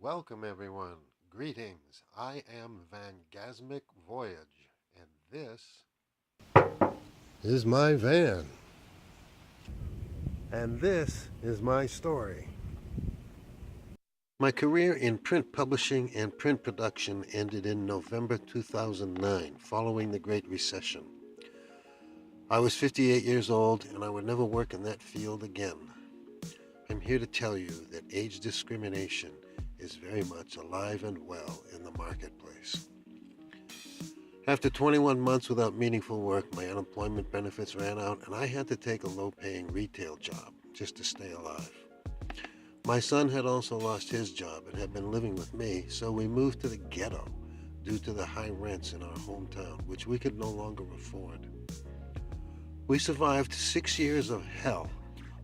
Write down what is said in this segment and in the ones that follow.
Welcome, everyone. Greetings. I am VANgazmic Voyage, and this is my van. And this is my story. My career in print publishing and print production ended in November 2009, following the Great Recession. I was 58 years old, and I would never work in that field again. I'm here to tell you that age discrimination is very much alive and well in the marketplace. After 21 months without meaningful work, my unemployment benefits ran out, and I had to take a low-paying retail job just to stay alive. My son had also lost his job and had been living with me, so we moved to the ghetto due to the high rents in our hometown, which we could no longer afford. We survived 6 years of hell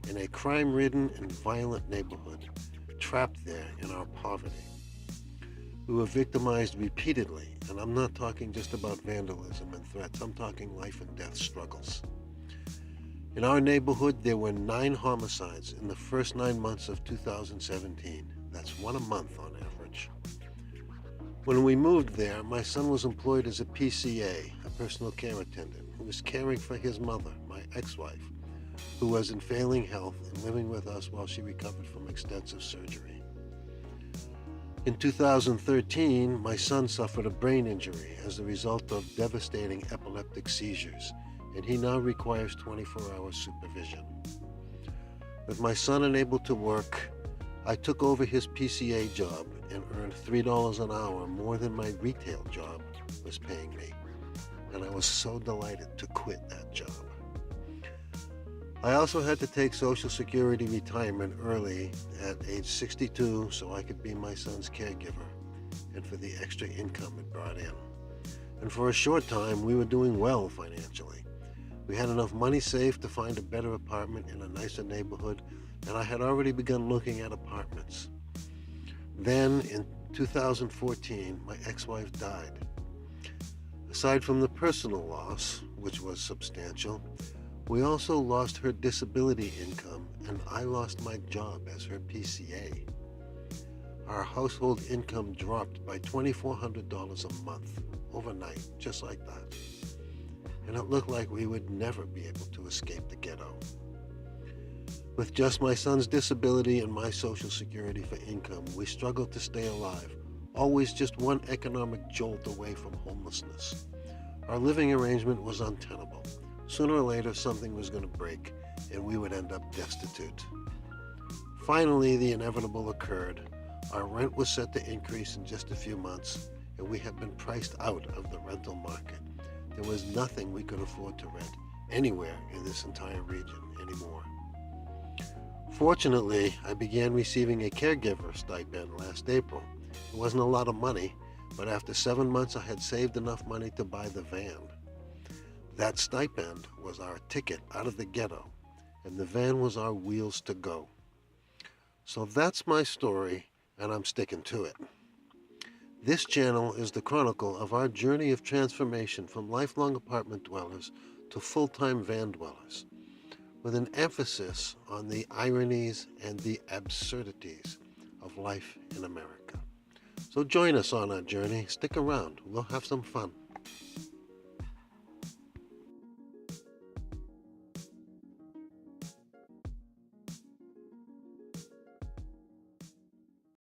in a crime-ridden and violent neighborhood, trapped there in our poverty. We were victimized repeatedly, and I'm not talking just about vandalism and threats, I'm talking life and death struggles. In our neighborhood, there were 9 homicides in the first 9 months of 2017. That's 1 a month on average. When we moved there, my son was employed as a PCA, a personal care attendant, who was caring for his mother, my ex-wife, who was in failing health and living with us while she recovered from extensive surgery. In 2013, my son suffered a brain injury as a result of devastating epileptic seizures, and he now requires 24-hour supervision. With my son unable to work, I took over his PCA job and earned $3 an hour more than my retail job was paying me, and I was so delighted to quit that job. I also had to take Social Security retirement early at age 62 so I could be my son's caregiver and for the extra income it brought in. And for a short time, we were doing well financially. We had enough money saved to find a better apartment in a nicer neighborhood, and I had already begun looking at apartments. Then, in 2014, my ex-wife died. Aside from the personal loss, which was substantial, we also lost her disability income, and I lost my job as her PCA. Our household income dropped by $2,400 a month, overnight, just like that. And it looked like we would never be able to escape the ghetto. With just my son's disability and my Social Security for income, we struggled to stay alive, always just one economic jolt away from homelessness. Our living arrangement was untenable. Sooner or later, something was going to break, and we would end up destitute. Finally, the inevitable occurred. Our rent was set to increase in just a few months, and we had been priced out of the rental market. There was nothing we could afford to rent anywhere in this entire region anymore. Fortunately, I began receiving a caregiver stipend last April. It wasn't a lot of money, but after 7 months I had saved enough money to buy the van. That stipend was our ticket out of the ghetto, and the van was our wheels to go. So that's my story, and I'm sticking to it. This channel is the chronicle of our journey of transformation from lifelong apartment dwellers to full-time van dwellers, with an emphasis on the ironies and the absurdities of life in America. So join us on our journey. Stick around. We'll have some fun.